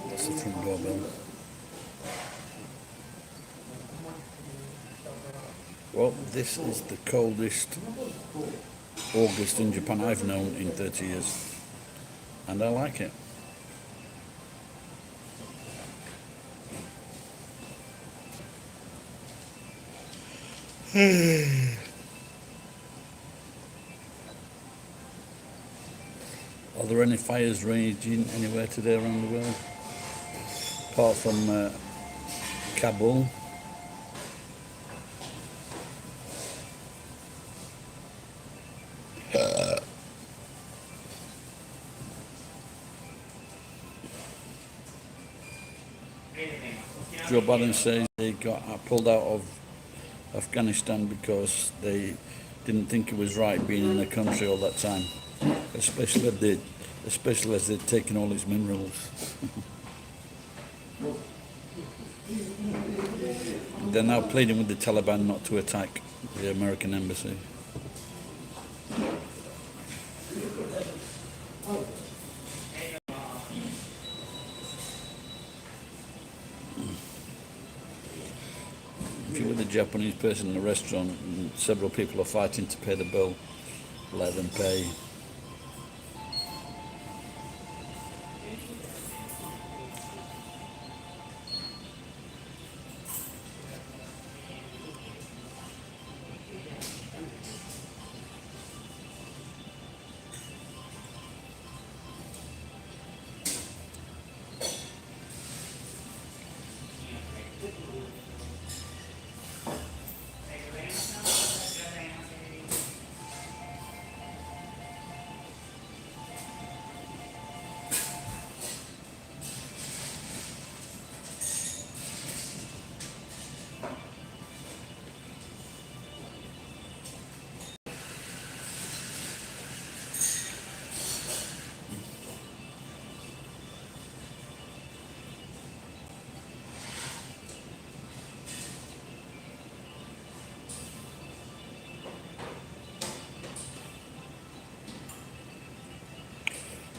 That's the front doorbell. Well, this is the coldest August in Japan I've known in 30 years, and I like it. Are there any fires raging anywhere today around the world? Apart from Kabul. Joe Biden says they got pulled out of Afghanistan because they didn't think it was right being in the country all that time, especially as they'd taken all its minerals. They're now pleading with the Taliban not to attack the American embassy. If you're with a Japanese person in a restaurant and several people are fighting to pay the bill, let them pay.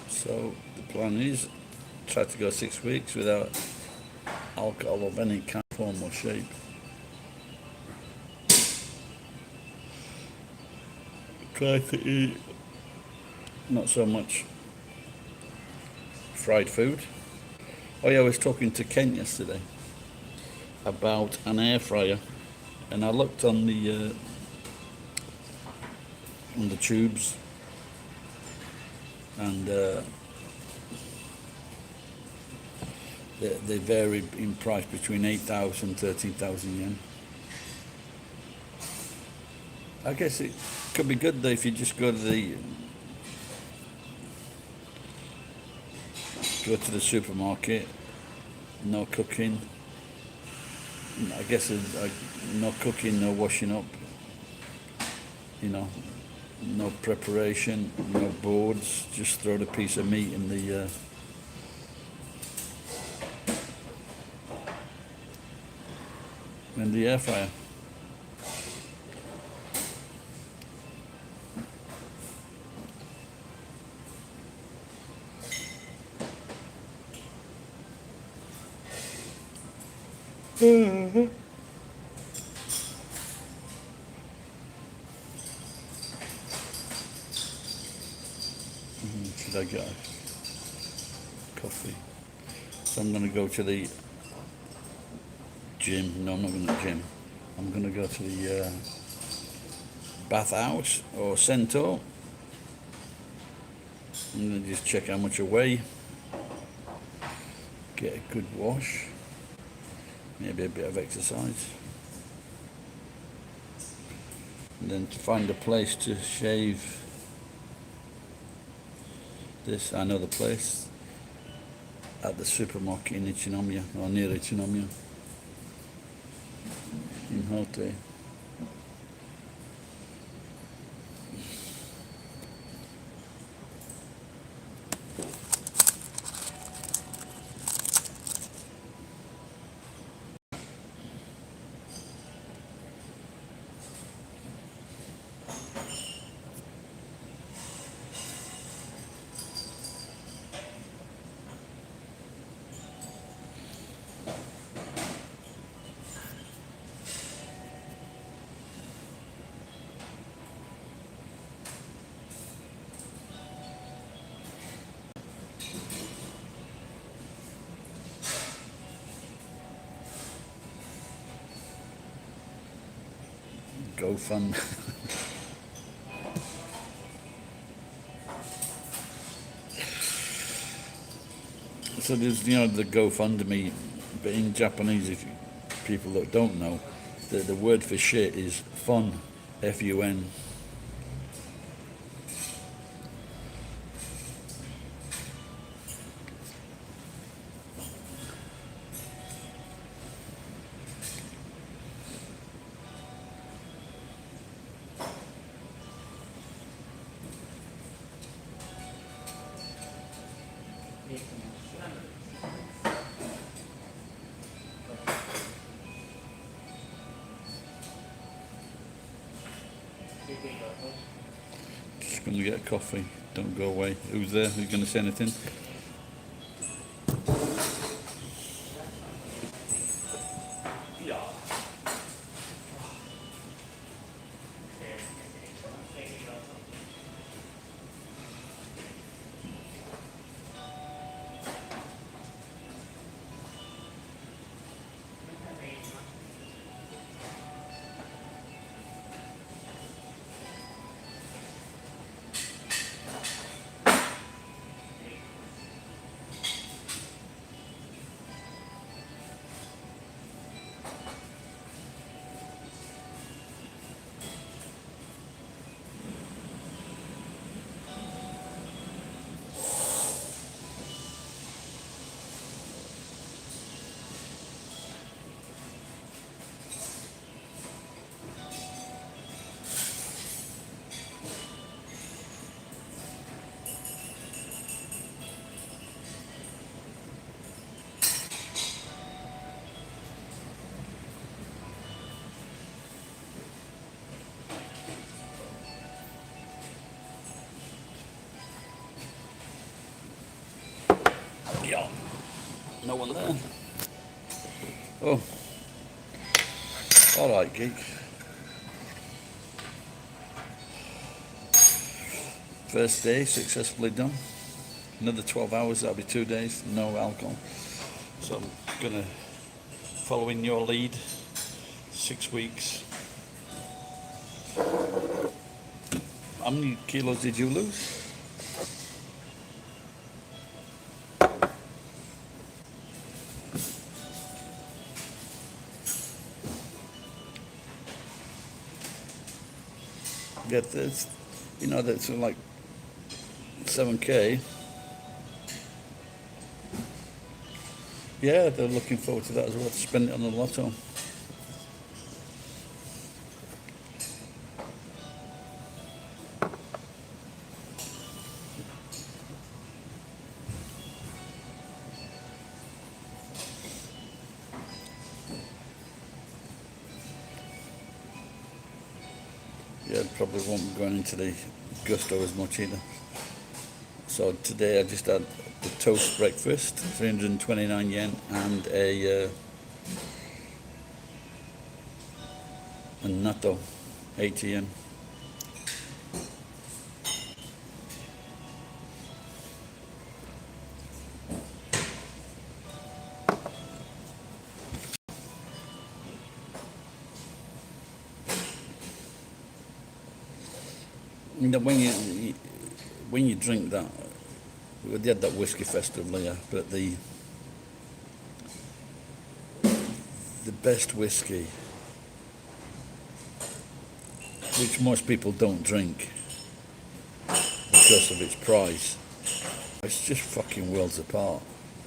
So the plan is try to go 6 weeks without alcohol of any kind, form or shape. Try to eat not so much fried food. Oh yeah, I was talking to Ken yesterday about an air fryer, and I looked on the tubes, and they vary in price between 8,000 and 13,000 yen. I guess it could be good though if you just go to the supermarket, no cooking. I guess no cooking, no washing up. You know, no preparation, no boards. Just throw the piece of meat in the air fryer. Should I get a coffee? So I'm going to go to the gym. No, I'm not going to the gym. I'm going to go to the bathhouse or Centaur. I'm going to just check how much I weigh, get a good wash, maybe a bit of exercise, and then find a place to shave this. I know the place at the supermarket in Ichinomiya, or near Ichinomiya in Hote. GoFund. So there's, you know, the GoFundMe, but in Japanese, if people that don't know, the word for shit is fun, F-U-N. Just going to get a coffee. Don't go away. Who's there? Who's going to say anything? Yeah. No one there. Oh. Alright, geek. First day successfully done. Another 12 hours, that'll be 2 days, no alcohol. So I'm gonna follow in your lead. 6 weeks. How many kilos did you lose? Yeah, that's, you know, that's like 7K. Yeah, they're looking forward to that as well, to spend it on the lotto. Yeah, probably won't be going into the gusto as much either. So today I just had the toast breakfast, 329 yen, and a natto, 80 yen. You know, when you drink that, we had that whiskey festival here, but the best whiskey, which most people don't drink because of its price, it's just fucking worlds apart.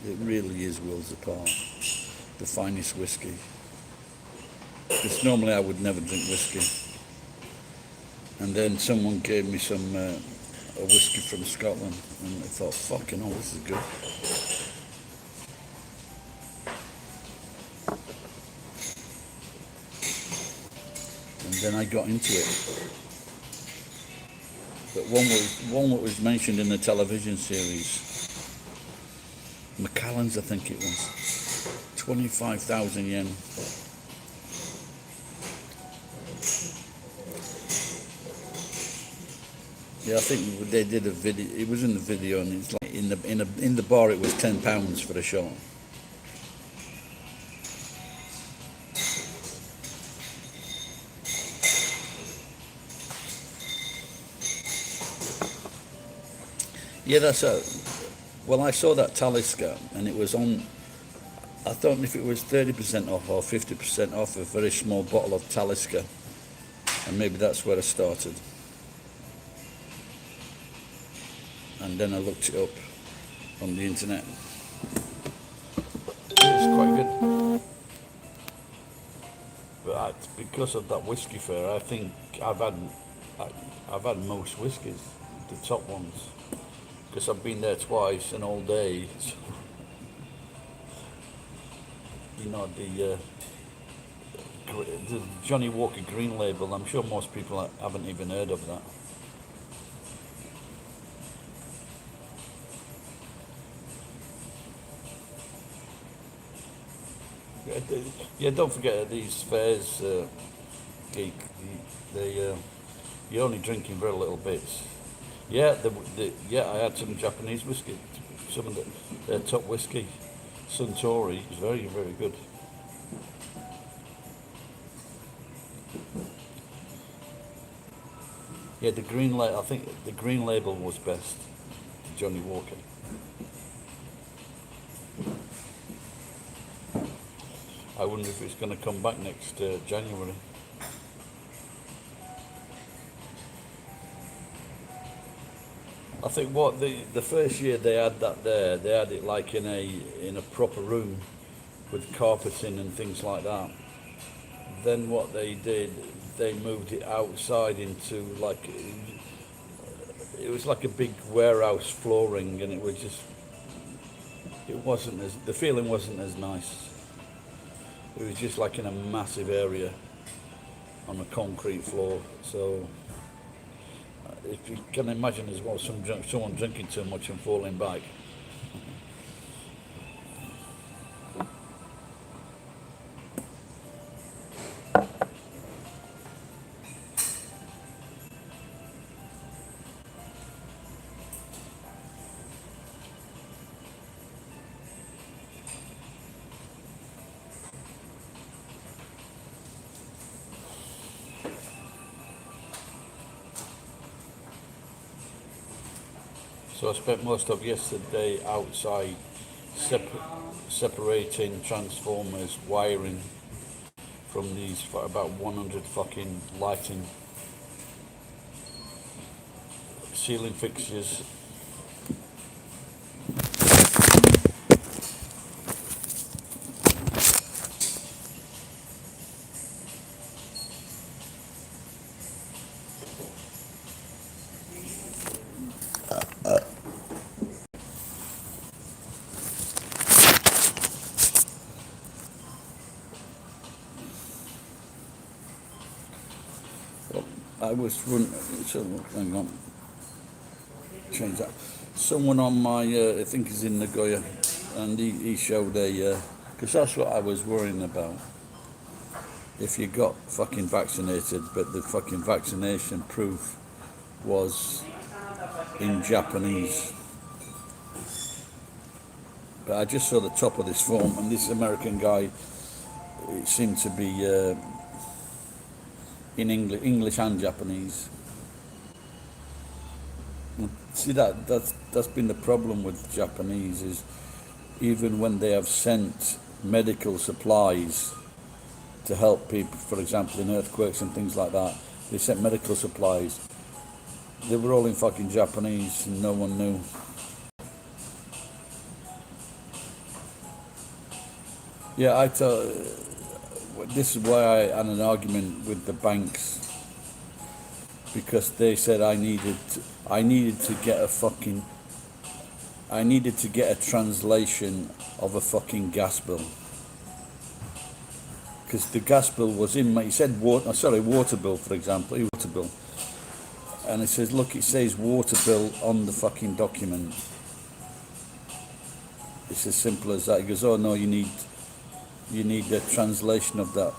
It really is worlds apart. The finest whiskey. Because normally I would never drink whiskey. And then someone gave me some a whiskey from Scotland, and I thought, fucking hell, this is good. And then I got into it. But one that was mentioned in the television series, Macallan's, I think it was, 25,000 yen. Yeah, I think they did a video. It was in the video, and it's like in the bar. It was £10 for a shot. Yeah, that's a. Well, I saw that Talisker, and it was on. I don't know if it was 30% off or 50% off a very small bottle of Talisker, and maybe that's where I started. And then I looked it up on the internet. It's quite good. But because of that whiskey fair, I think I've had most whiskies, the top ones, because I've been there twice and all day. You know the Johnny Walker Green Label. I'm sure most people haven't even heard of that. Yeah, don't forget at these fairs, geek. You're only drinking very little bits. Yeah, yeah, I had some Japanese whiskey, some of their top whiskey, Suntory, is very, very good. Yeah, I think the Green Label was best, Johnny Walker. I wonder if it's going to come back next January. I think what the first year they had that there, they had it like in a proper room with carpeting and things like that. Then what they did, they moved it outside into like it was like a big warehouse flooring, and it wasn't as the feeling wasn't as nice. It was just like in a massive area on a concrete floor. So if you can imagine as well, someone drinking too much and falling back. So I spent most of yesterday outside separating transformers, wiring from these for about 100 fucking lighting, ceiling fixtures. I was running, so hang on, change that. Someone on my, I think is in Nagoya, and he showed because that's what I was worrying about. If you got fucking vaccinated, but the fucking vaccination proof was in Japanese. But I just saw the top of this form, and this American guy, it seemed to be in English and Japanese. See that's been the problem with Japanese is even when they have sent medical supplies to help people, for example in earthquakes and things like that, they sent medical supplies. They were all in fucking Japanese and no one knew. Yeah, this is why I had an argument with the banks, because they said I needed to get a translation of a fucking gas bill, because the gas bill was in my, he said water bill, for example, water bill, and it says, look, it says water bill on the fucking document. It's as simple as that. He goes, oh no, you need a translation of that.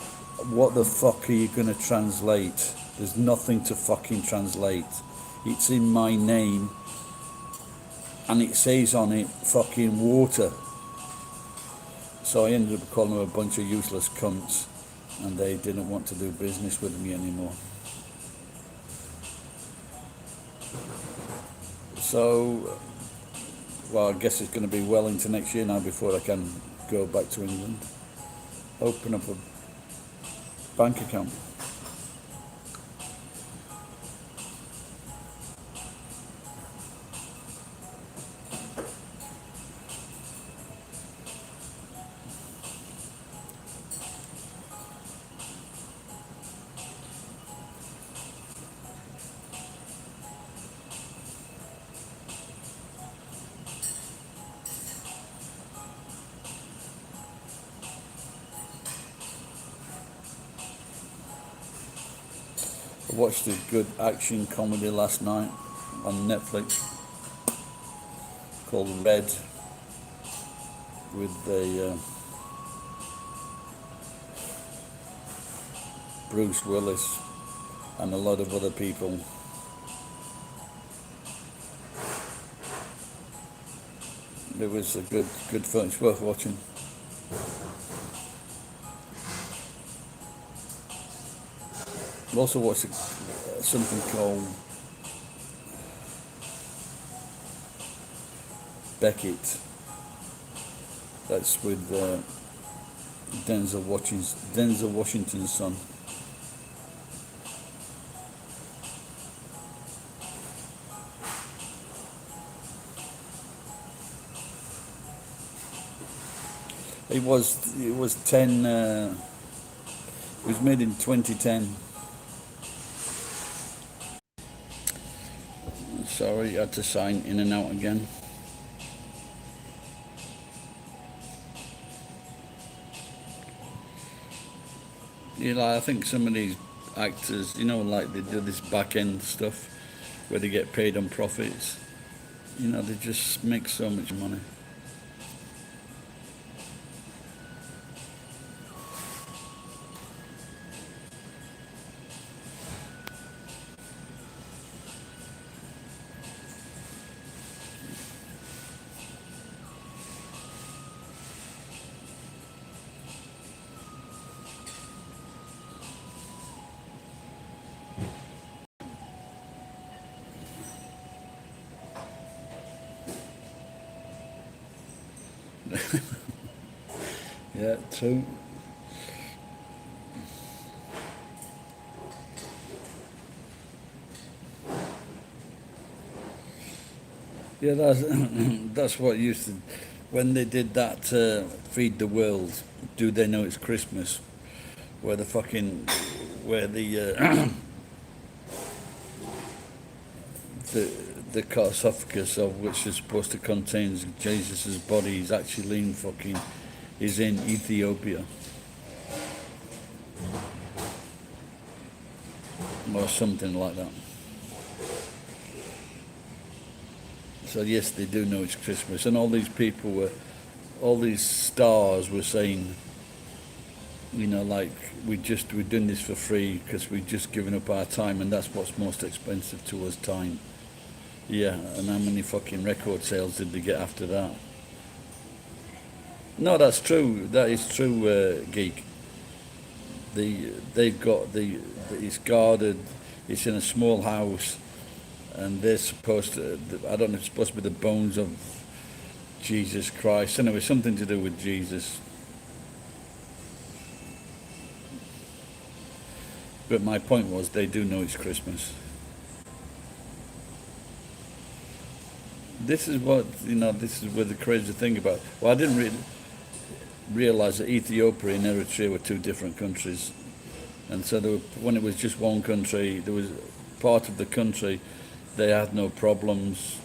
What the fuck are you going to translate? There's nothing to fucking translate. It's in my name and it says on it fucking water. So I ended up calling them a bunch of useless cunts, and they didn't want to do business with me anymore. So well, I guess it's going to be well into next year now before I can go back to England. Open up a bank account. I watched a good action comedy last night on Netflix called Red with the Bruce Willis and a lot of other people. It was a good film. It's worth watching. I also watched something called Beckett. That's with Denzel Washington's son. It was 10. It was made in 2010. Sorry, I had to sign in and out again. I think some of these actors, like they do this back end stuff where they get paid on profits. They just make so much money. Yeah, true. Yeah, that's what used to when they did that Feed the World. Do they know it's Christmas? Where the the sarcophagus of which is supposed to contain Jesus' body is actually is in Ethiopia or something like that. So yes, they do know it's Christmas, and all these stars were saying, like we're doing this for free because we've just given up our time, and that's what's most expensive to us, time. Yeah, and how many fucking record sales did they get after that? No, that's true. That is true, geek. They've got it's guarded. It's in a small house, and they're supposed to. I don't know. It's supposed to be the bones of Jesus Christ. Anyway, something to do with Jesus. But my point was, they do know it's Christmas. This is what This is where the crazy thing about. Well, I didn't really realize that Ethiopia and Eritrea were two different countries, and so when it was just one country, there was part of the country they had no problems,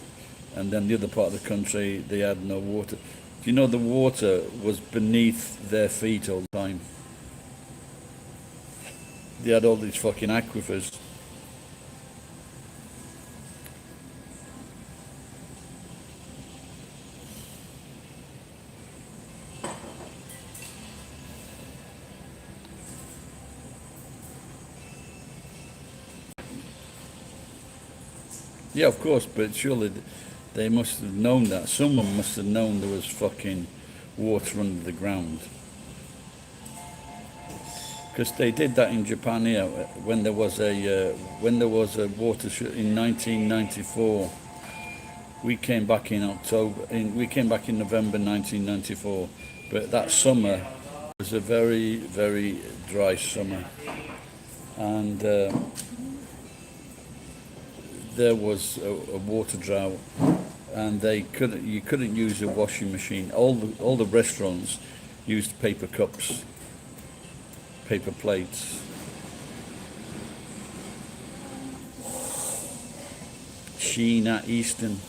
and then the other part of the country they had no water. The water was beneath their feet all the time. They had all these fucking aquifers. Yeah, of course, but surely they must have known that. Someone must have known there was fucking water under the ground. Because they did that in Japan here when there was a water in 1994. We came back in we came back in November 1994, but that summer was a very, very dry summer, and there was a water drought, and you couldn't use a washing machine. All the restaurants used paper cups, paper plates. Sheena Easton.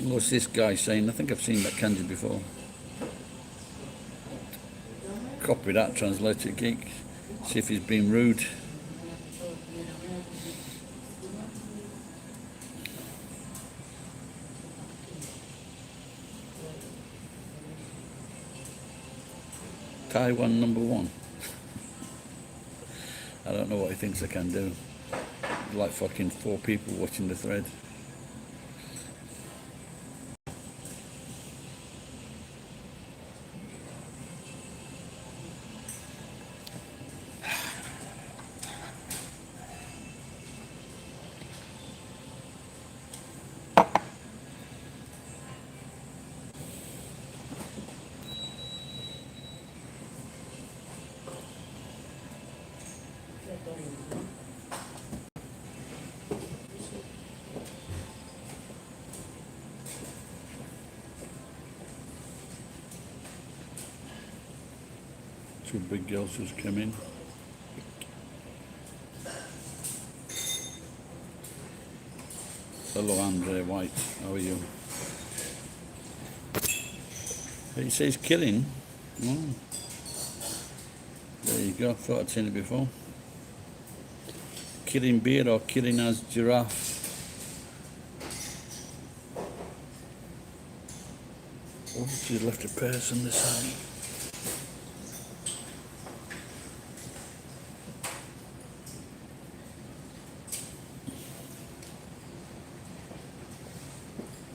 What's this guy saying? I think I've seen that kanji before. Copy that, translator geek. See if he's being rude. Taiwan #1. I don't know what he thinks I can do. Like fucking 4 people watching the thread. Two big girls just came in. Hello, Andre White. How are you? He says killing. Oh. There you go. Thought I'd seen it before. Killing beer or killing as giraffe. Oh, she's left a purse on the side.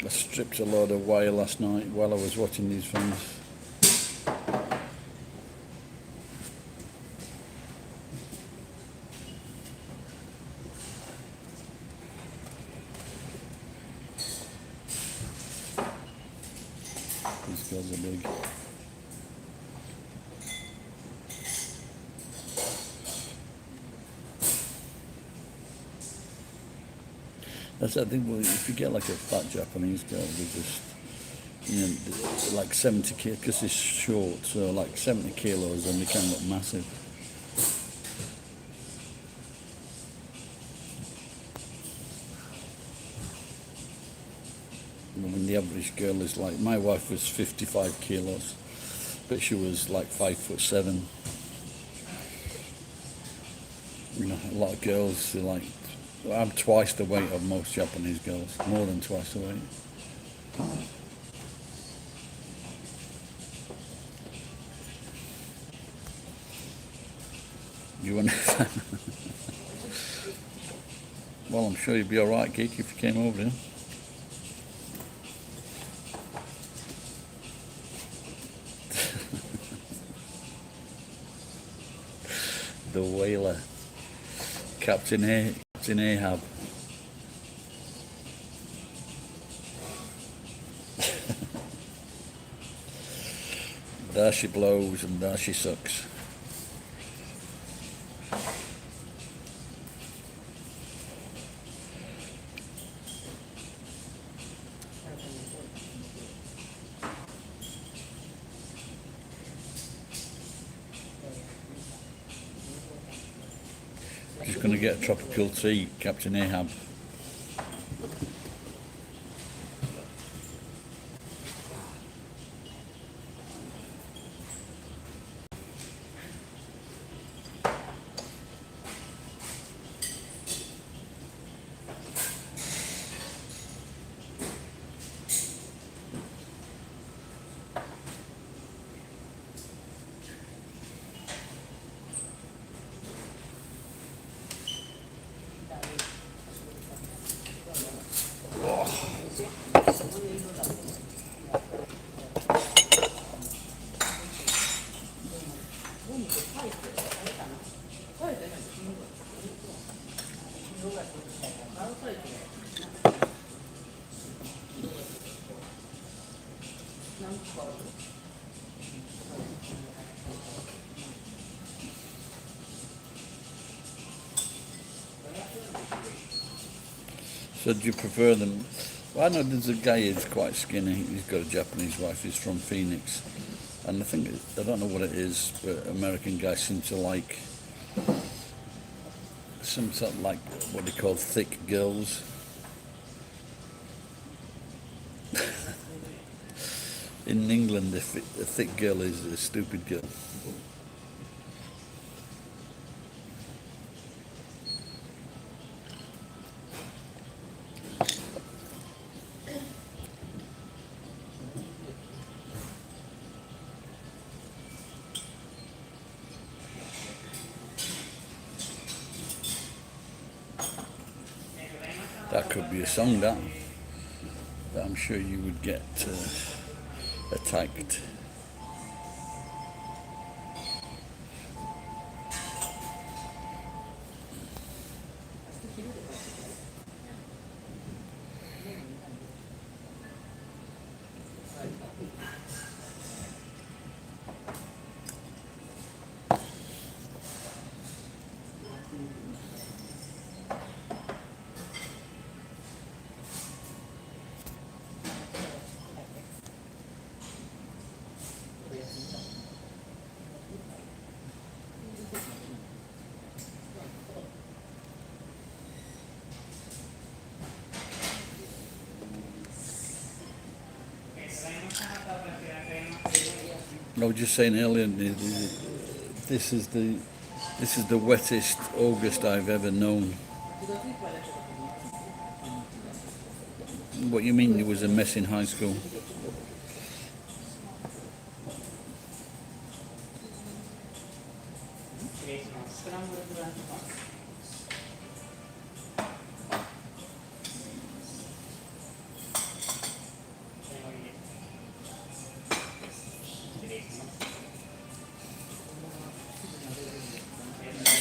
I stripped a load of wire last night while I was watching these films. These girls are big. That's I think if you get like a fat Japanese girl, they just, you know, like 70 kilos, because it's short, so like 70 kilos and they can look massive. When the average girl is like, my wife was 55 kilos, but she was like 5'7". You know, a lot of girls, they're like, I'm twice the weight of most Japanese girls, more than twice the weight. You understand? Well, I'm sure you'd be alright, Geek, if you came over here. The whaler. Captain Ahab. There she blows and there she sucks. Just going to get a tropical tea, Captain Ahab. So do you prefer them? Well, I know there's a guy who's quite skinny. He's got a Japanese wife. He's from Phoenix, and I think I don't know what it is, but American guys seem to like some sort of like what they call thick girls. In England, a thick girl is a stupid girl. That could be a song, that I'm sure you would get attacked. I was just saying earlier, this is the wettest August I've ever known. What you mean? It was a mess in high school?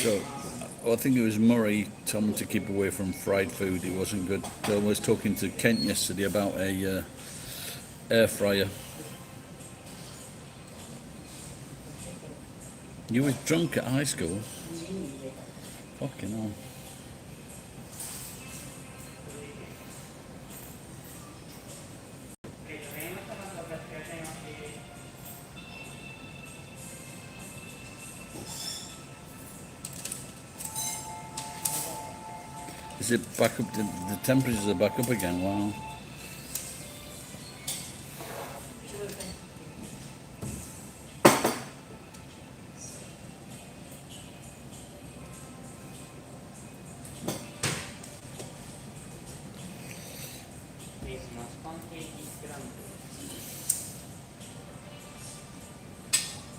So, I think it was Murray told me to keep away from fried food. It wasn't good. So I was talking to Kent yesterday about a air fryer. You was drunk at high school? Fucking hell. Is it back up? The temperatures are back up again. Wow.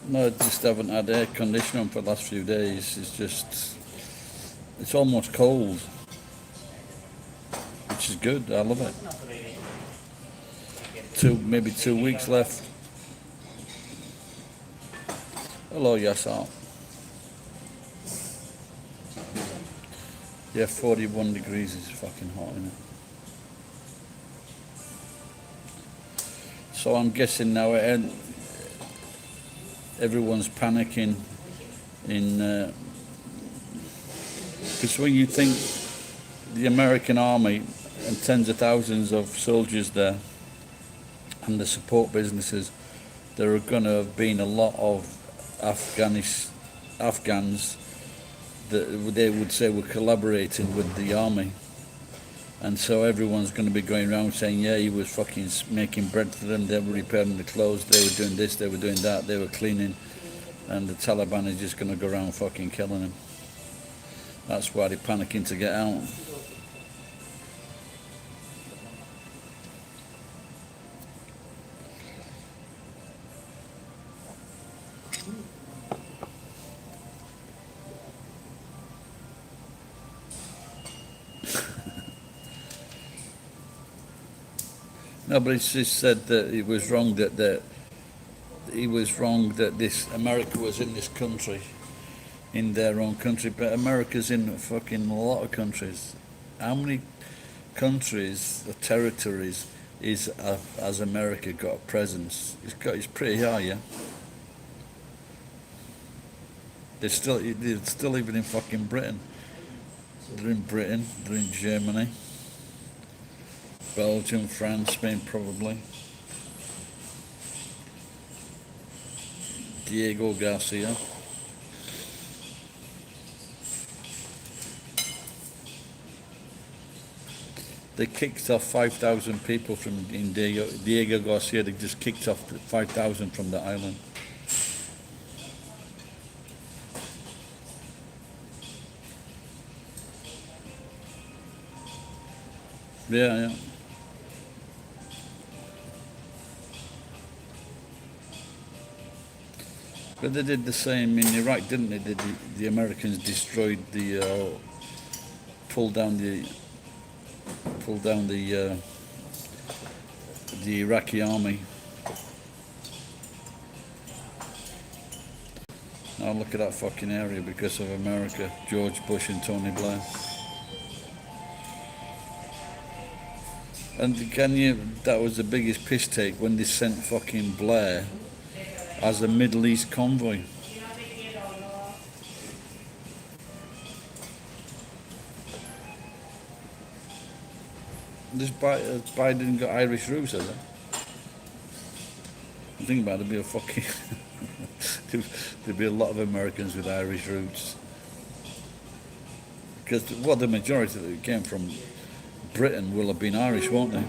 No, I just haven't had air conditioning for the last few days. It's almost cold, which is good. I love it. Maybe 2 weeks left. Hello, Yasal. Yeah, 41 degrees is fucking hot, isn't it? So I'm guessing now everyone's panicking because when you think the American army and tens of thousands of soldiers there and the support businesses, there are going to have been a lot of Afghans that they would say were collaborating with the army. And so everyone's going to be going around saying, yeah, he was fucking making bread for them, they were repairing the clothes, they were doing this, they were doing that, they were cleaning, and the Taliban is just going to go around fucking killing them. That's why they're panicking to get out. No, but it's just said that it was wrong that this America was in this country in their own country, but America's in fucking a lot of countries. How many countries or territories has America got a presence? It's pretty high, yeah. They're still even in fucking Britain. They're in Britain. They're in Germany, Belgium, France, Spain, probably. Diego Garcia. They kicked off 5,000 people from in Diego Garcia. They just kicked off 5,000 from the island. Yeah, yeah. But they did the same in Iraq, didn't they? The Americans destroyed pulled down the Iraqi army. Now look at that fucking area because of America, George Bush and Tony Blair. And that was the biggest piss take when they sent fucking Blair as a Middle East convoy. This Biden got Irish roots, has it? Think about it, there'd be a fucking there'd be a lot of Americans with Irish roots. Because the majority that came from Britain will have been Irish, won't they?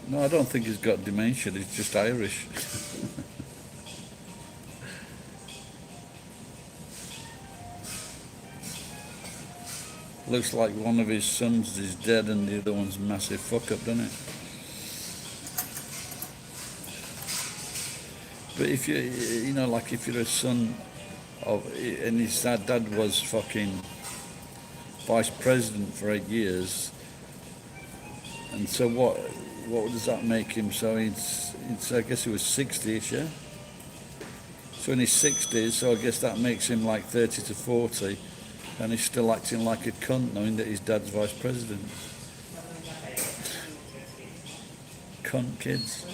No, I don't think he's got dementia, he's just Irish. Looks like one of his sons is dead and the other one's a massive fuck up, doesn't it? But if like if you're a son of, and his dad was fucking vice president for 8 years, and so what does that make him? So I guess he was 60ish, yeah? So in his 60s, so I guess that makes him like 30 to 40, and he's still acting like a cunt knowing that his dad's vice president. Cunt kids.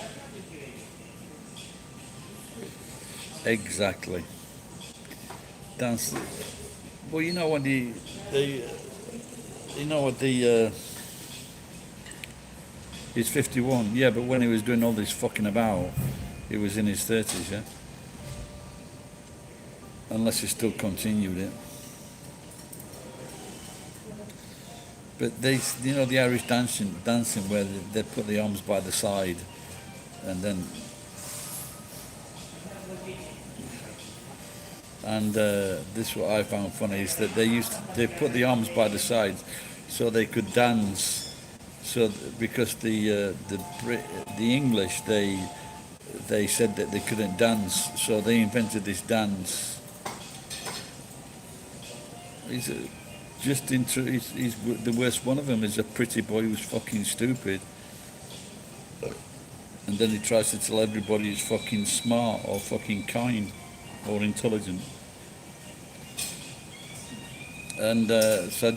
Exactly. That's, well, you know what he's 51, yeah, but when he was doing all this fucking about, he was in his 30s, yeah? Unless he still continued it. But the Irish dancing where they put the arms by the side, and then, this what I found funny is that they put the arms by the side so they could dance. So because the English they said that they couldn't dance, so they invented this dance. He's the worst one of them is a pretty boy who's fucking stupid, and then he tries to tell everybody he's fucking smart or fucking kind or intelligent. And so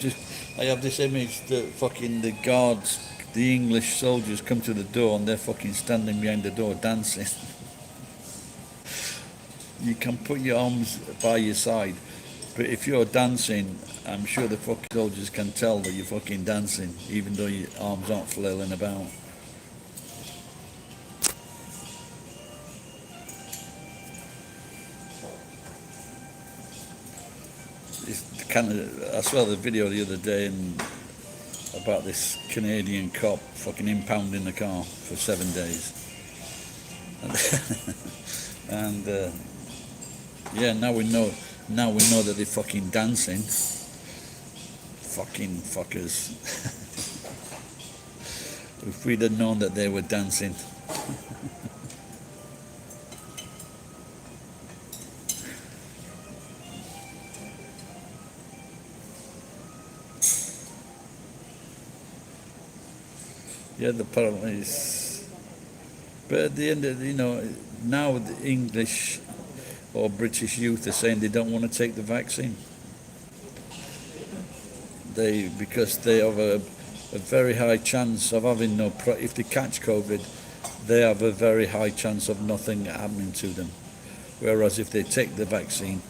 I have this image that fucking the guards, the English soldiers come to the door and they're fucking standing behind the door dancing. You can put your arms by your side, but if you're dancing, I'm sure the fucking soldiers can tell that you're fucking dancing, even though your arms aren't flailing about. I saw the video the other day about this Canadian cop fucking impounding the car for 7 days. And yeah, now we know that they're fucking dancing. Fucking fuckers. If we'd have known that they were dancing. Yeah, apparently But at the end of now the English or British youth are saying they don't want to take the vaccine. Because they have a very high chance of having if they catch COVID, they have a very high chance of nothing happening to them. Whereas if they take the vaccine,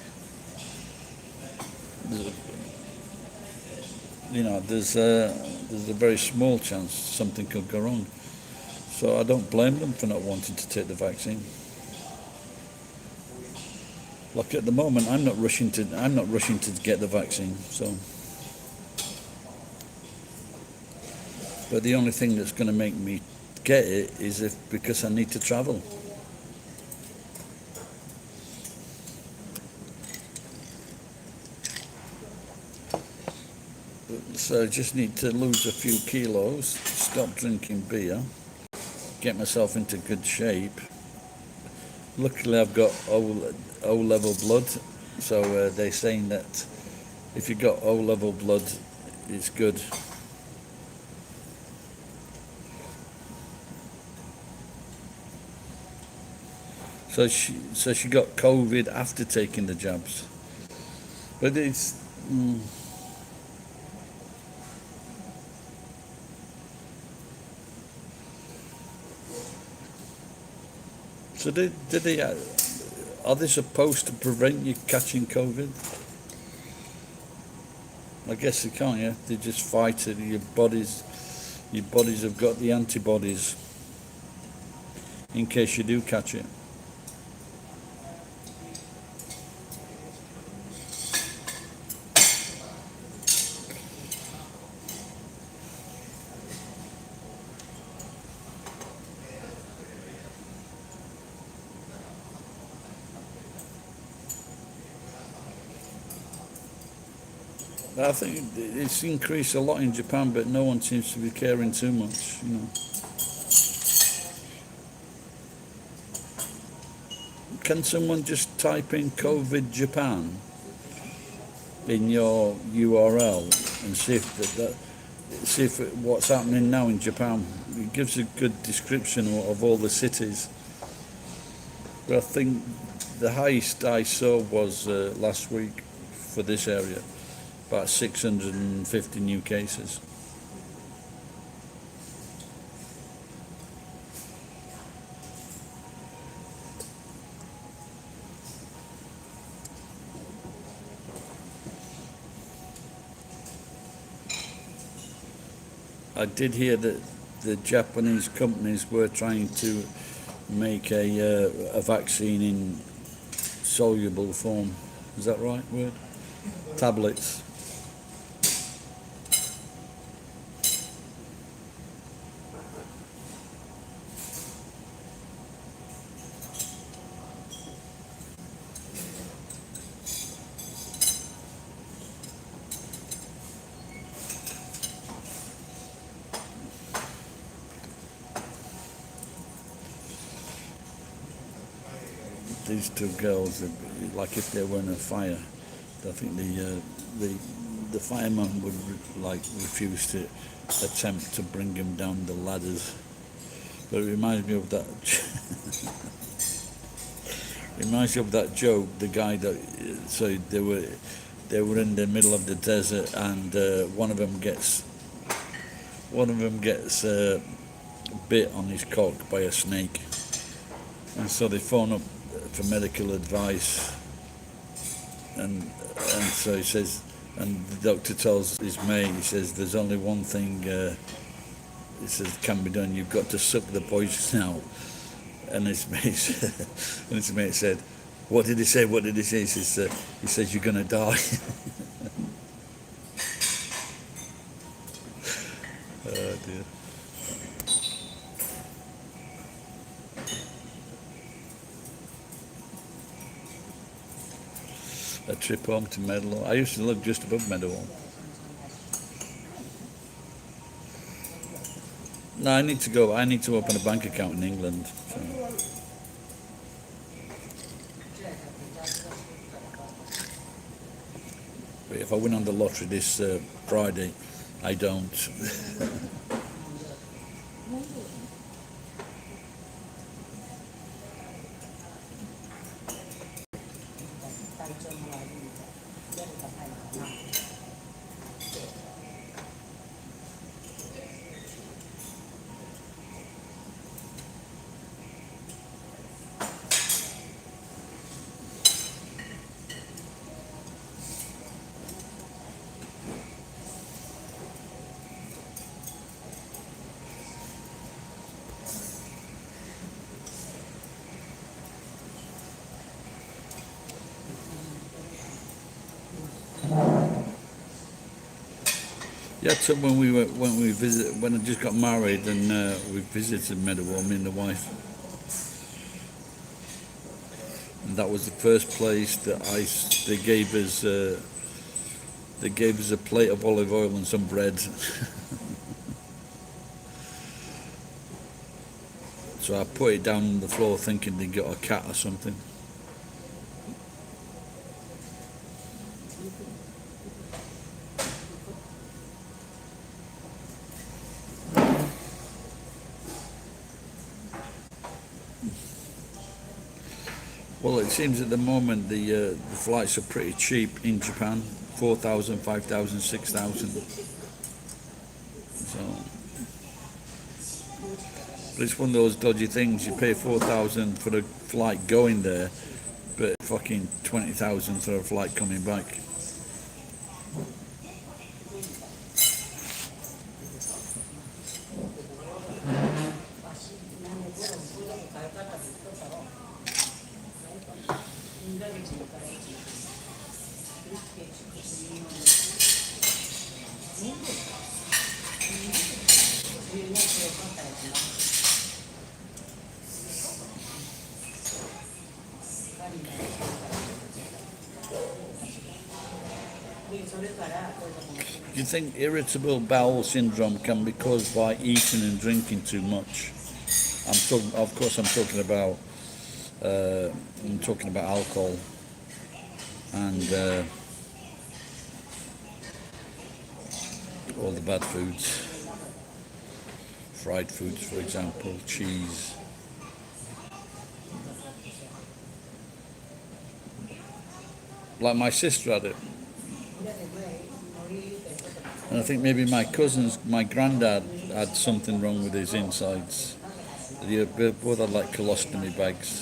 there's a very small chance something could go wrong. So I don't blame them for not wanting to take the vaccine. Like at the moment, I'm not rushing to get the vaccine. So, but the only thing that's going to make me get it is because I need to travel. So I just need to lose a few kilos, stop drinking beer, get myself into good shape. Luckily, I've got O level blood, so they're saying that if you've got O level blood, it's good. So she got COVID after taking the jabs, but it's. So are they supposed to prevent you catching COVID? I guess they can't, yeah. They just fight it. Your bodies have got the antibodies in case you do catch it. I think it's increased a lot in Japan, but no one seems to be caring too much, Can someone just type in COVID Japan in your URL and see if what's happening now in Japan? It gives a good description of all the cities. But I think the highest I saw was last week for this area. About 650 new cases. I did hear that the Japanese companies were trying to make a vaccine in soluble form. Is that right word? Tablets. These two girls, like if they were in a fire, I think the fireman would refuse to attempt to bring him down the ladders. But it reminds me of that. Reminds me of that joke. The guy that they were in the middle of the desert, and one of them gets bit on his cock by a snake, and so they phone up for medical advice, and so he says, and the doctor tells his mate, he says, there's only one thing he says can be done. You've got to suck the poison out. And his mate said, what did he say? He says you're gonna die. Oh dear. A trip home to Meadowhall. I used to live just above Meadowhall. No, I need to go. I need to open a bank account in England. So. But if I win on the lottery this Friday, I don't. Yeah, so when I just got married and we visited Meadowhall, me and the wife, and that was the first place that they gave us a plate of olive oil and some bread. So I put it down on the floor thinking they got a cat or something. Well, it seems at the moment the flights are pretty cheap in Japan, 4,000, 5,000, 6,000. So, but it's one of those dodgy things. You pay 4,000 for the flight going there, but fucking 20,000 for a flight coming back. Do you think irritable bowel syndrome can be caused by eating and drinking too much? Of course, I'm talking about alcohol and all the bad foods, fried foods, for example, cheese. Like my sister had it. And I think maybe my granddad had something wrong with his insides. They both had like colostomy bags.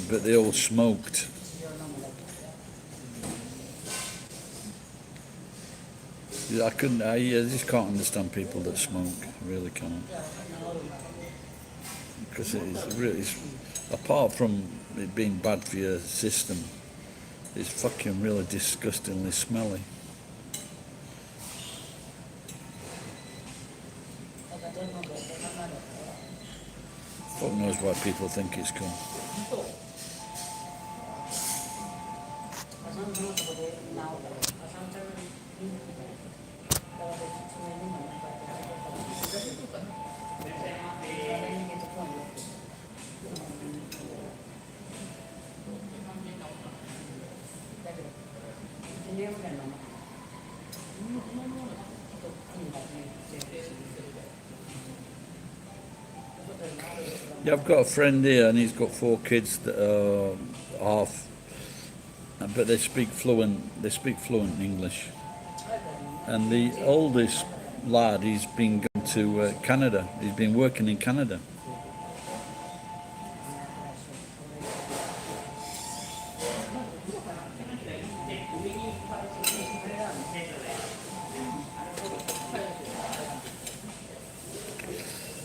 But they all smoked. I just can't understand people that smoke. I really can't. Because apart from it being bad for your system, it's fucking really disgustingly smelly. Fuck knows why people think it's cool. Yeah, I've got a friend here, and he's got 4 kids that are half, but they speak fluent English. And the oldest lad, he's been going to Canada. He's been working in Canada.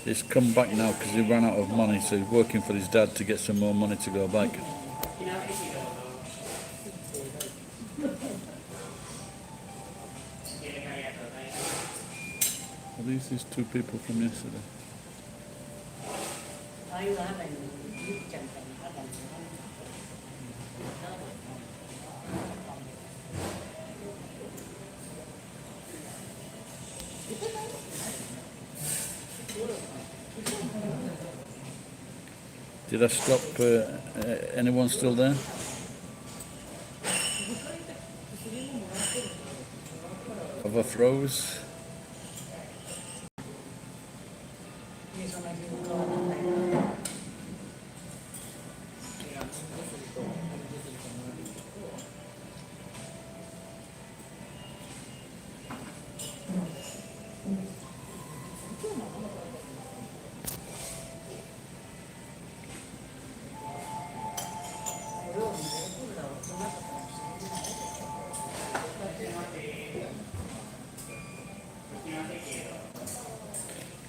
He's come back now because he ran out of money, so he's working for his dad to get some more money to go back. Are these 2 people from yesterday? Did I stop? Anyone still there? Have I froze?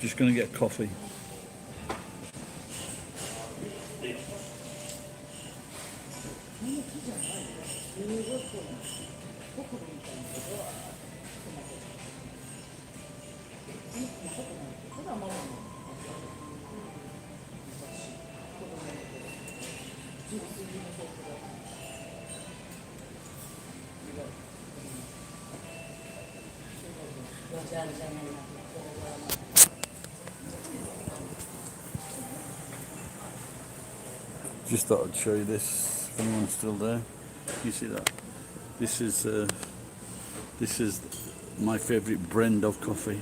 Just going to get coffee. Just thought I'd show you this if anyone's still there. You see that? This is my favourite brand of coffee.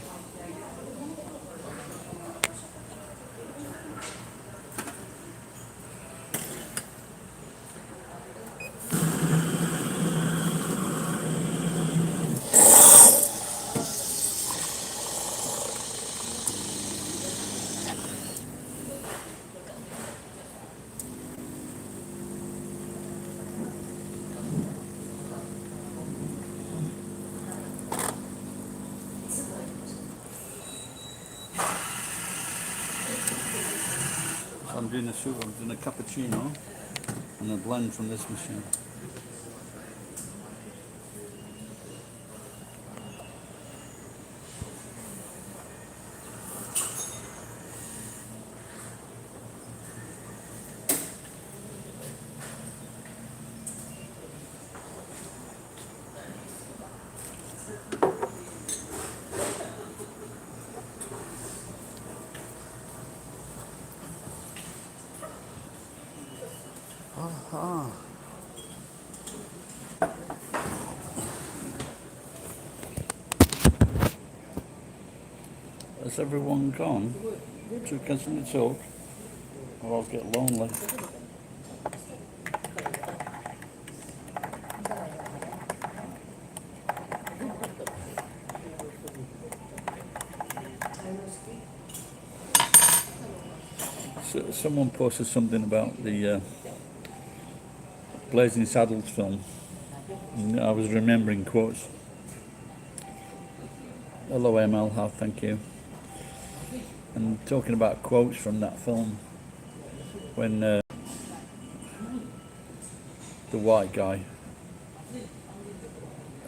I'm doing a soup, I'm doing a cappuccino and a blend from this machine. Aha. Has everyone gone to continue to talk? Or I'll get lonely. So, someone posted something about the Blazing Saddles film. And I was remembering quotes. Hello ML, how thank you. And talking about quotes from that film, when the white guy,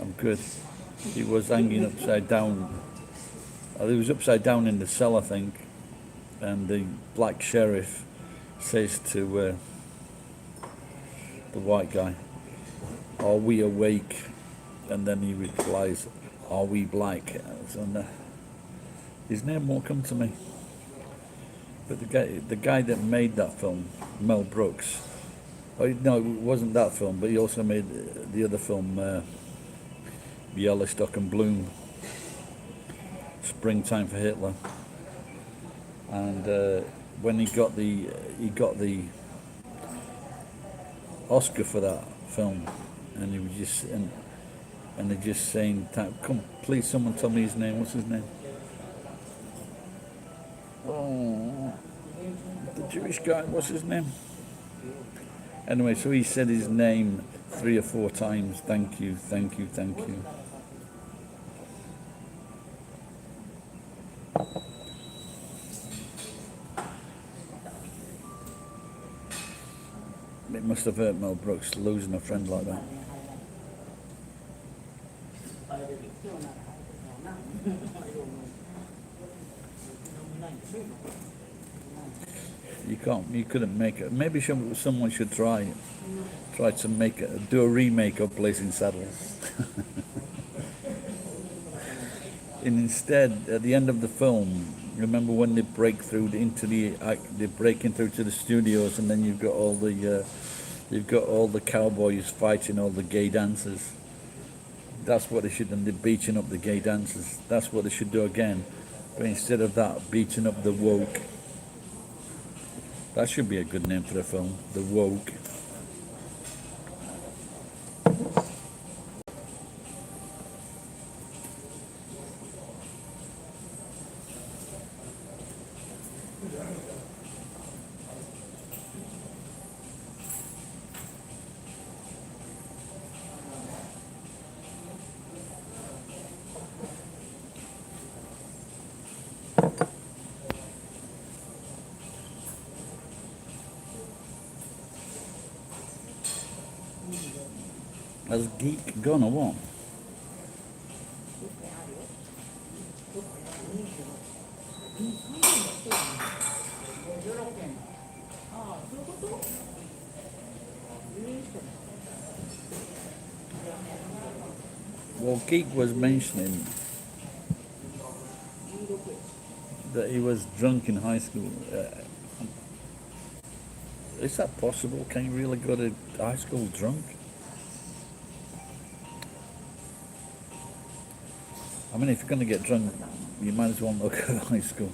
I'm good, he was hanging upside down. He was upside down in the cell, I think, and the black sheriff says to the white guy, "Are we awake?" And then he replies, "Are we black?" And his name won't come to me. But the guy that made that film, Mel Brooks, no, it wasn't that film, but he also made the other film, Yellowstock and Bloom, Springtime for Hitler. And when he got the Oscar for that film, and he was just and they're just saying, "Come, please, someone tell me his name. What's his name?" Oh, the Jewish guy. What's his name? Anyway, so he said his name 3 or 4 times. Thank you, thank you, thank you. It must have hurt Mel Brooks losing a friend like that. You couldn't make it. Maybe someone should try to make it, do a remake of Blazing Saddles. And instead, at the end of the film, remember when they break through they're breaking through to the studios, and then you've got all the cowboys fighting all the gay dancers. That's what they should do. They're beating up the gay dancers. That's what they should do again. But instead of that, beating up the woke That should be a good name for a film. The Woke. Has Geek gone or what? Well, Geek was mentioning that he was drunk in high school. Is that possible? Can you really go to high school drunk? I mean, if you're going to get drunk, you might as well not go to high school.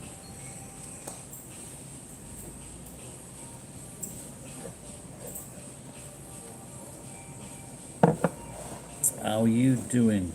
How you doing?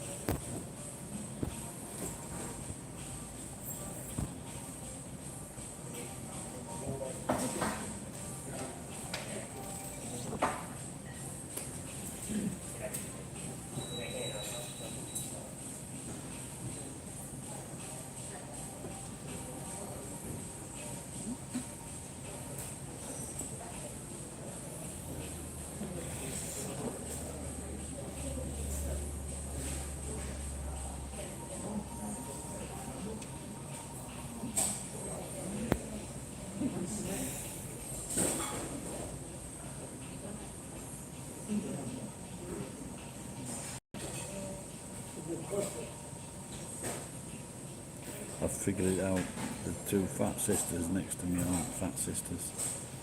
I've figured it out. The two fat sisters next to me aren't fat sisters.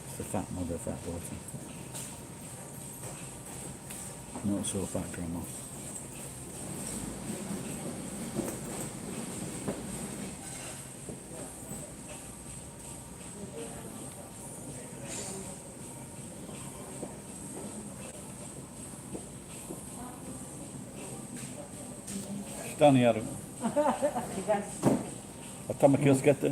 It's the fat mother, fat daughter. Not so fat grandma. Stani Adam. Attama kioskette.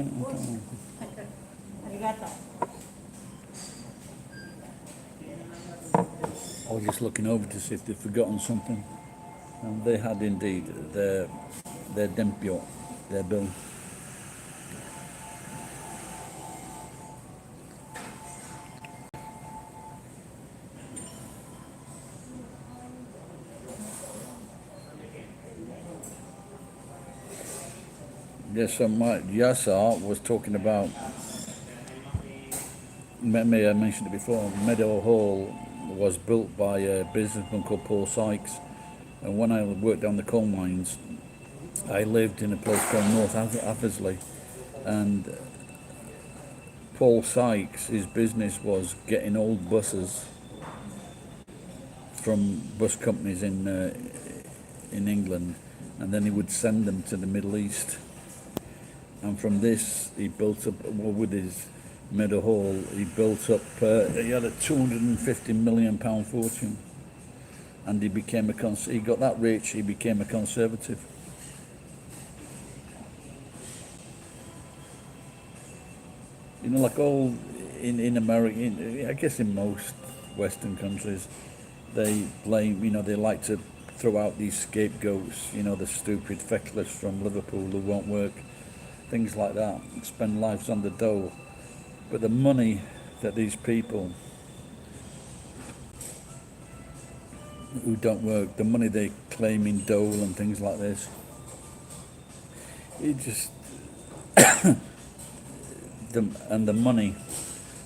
I was just looking over to see if they'd forgotten something. And they had indeed their dempio, their bill. Yes, so Yasser was talking about, I mentioned it before, Meadow Hall was built by a businessman called Paul Sykes. And when I worked down the coal mines, I lived in a place called North Athersley. And Paul Sykes, his business was getting old buses from bus companies in England, and then he would send them to the Middle East. And from this, he built up, well, with his Meadow Hall, he built up, he had a £250 million fortune. And he became he got that rich, he became a conservative. You know, like all in America, I guess in most Western countries, they blame, they like to throw out these scapegoats, the stupid feckless from Liverpool who won't work, things like that, spend lives on the dole. But the money that these people who don't work, the money they claim in dole and things like this, it just the money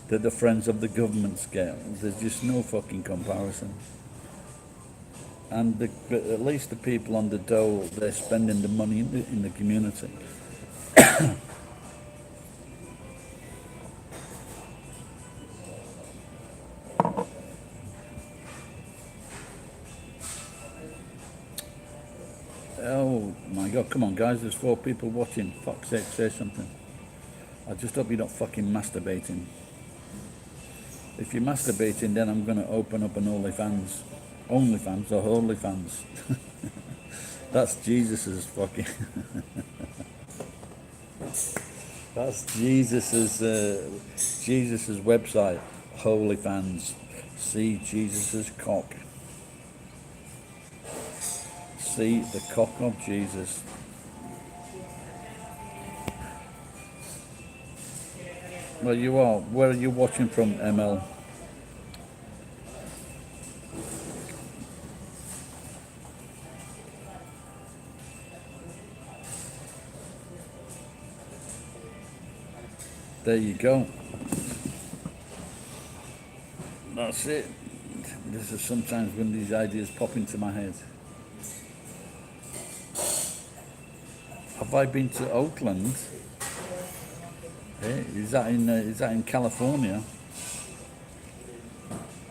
that the friends of the governments get, there's just no fucking comparison. And but at least the people on the dole, they're spending the money in the community. Oh my god, come on guys, there's 4 people watching. Fuck's sake, say something. I just hope you're not fucking masturbating. If you're masturbating, then I'm going to open up an OnlyFans. OnlyFans or OnlyFans. That's Jesus's fucking... That's Jesus's website. OnlyFans. See Jesus's cock. See the cock of Jesus. Well, you are. Where are you watching from, ML? There you go. That's it. This is sometimes when these ideas pop into my head. Have I been to Oakland? Is that in California?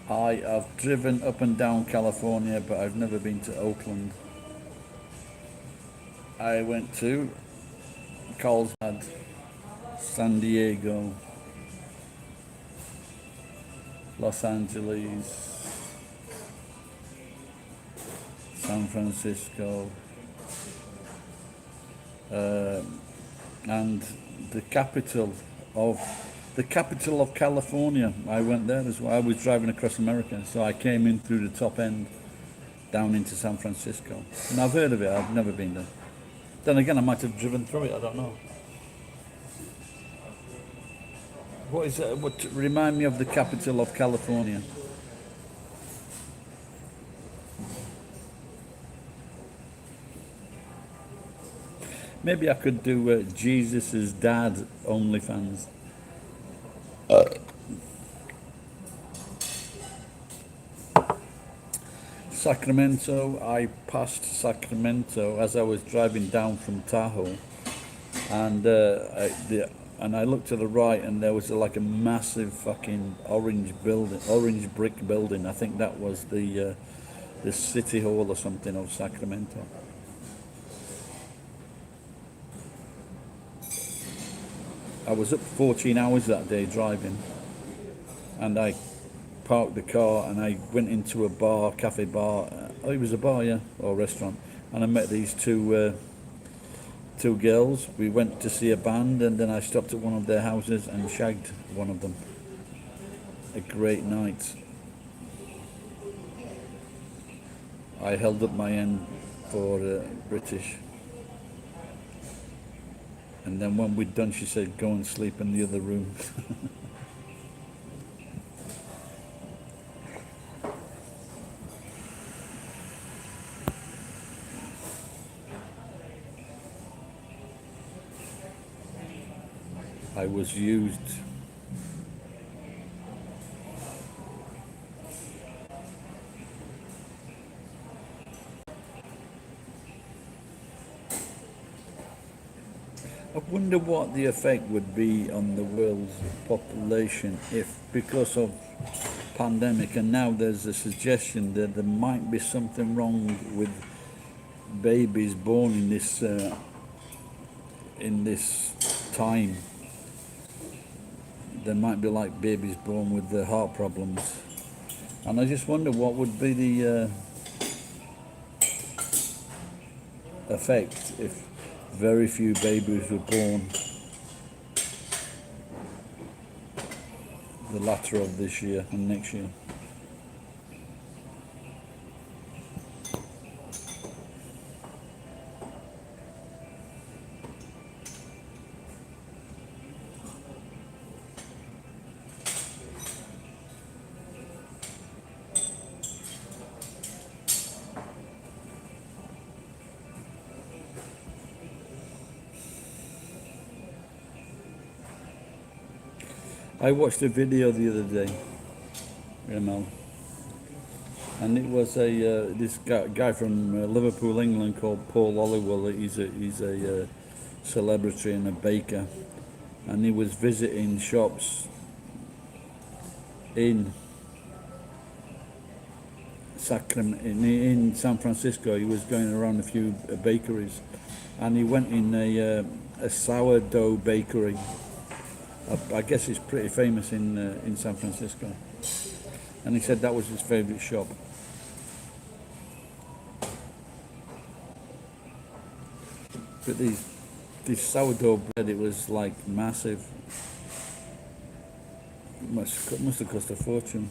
I have driven up and down California, but I've never been to Oakland. I went to Carlsbad, San Diego, Los Angeles, San Francisco, and the capital of California. I went there as well. I was driving across America, so I came in through the top end down into San Francisco. And I've heard of it, I've never been there. Then again, I might have driven through it, I don't know. What is it? What remind me of the capital of California? Maybe I could do Jesus's dad OnlyFans. Sacramento. I passed Sacramento as I was driving down from Tahoe, and I looked to the right, and there was like a massive fucking orange brick building. I think that was the city hall or something of Sacramento. I was up 14 hours that day driving, and I parked the car and I went into a cafe bar. Oh, it was a bar, yeah, or restaurant, and I met these two girls. We went to see a band, and then I stopped at one of their houses and shagged one of them. A great night. I held up my end for British. And then when we'd done, she said, go and sleep in the other room. I was used. I wonder what the effect would be on the world's population if, because of pandemic, and now there's a suggestion that there might be something wrong with babies born in this time. There might be like babies born with heart problems, and I just wonder what would be the effect if very few babies were born the latter of this year and next year. I watched a video the other day, and it was this guy from Liverpool, England, called Paul Hollywood. He's a celebrity and a baker, and he was visiting shops in in San Francisco. He was going around a few bakeries, and he went in a sourdough bakery. I guess it's pretty famous in San Francisco. And he said that was his favourite shop. But this sourdough bread, it was like massive. It must have cost a fortune.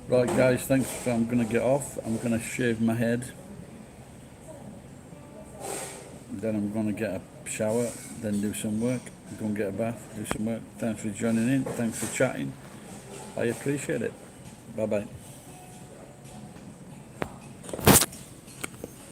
Right, guys, thanks. I'm going to get off. I'm going to shave my head. Then I'm going to get a shower, then do some work. Go and get a bath, do some work. Thanks for joining in. Thanks for chatting. I appreciate it. Bye-bye.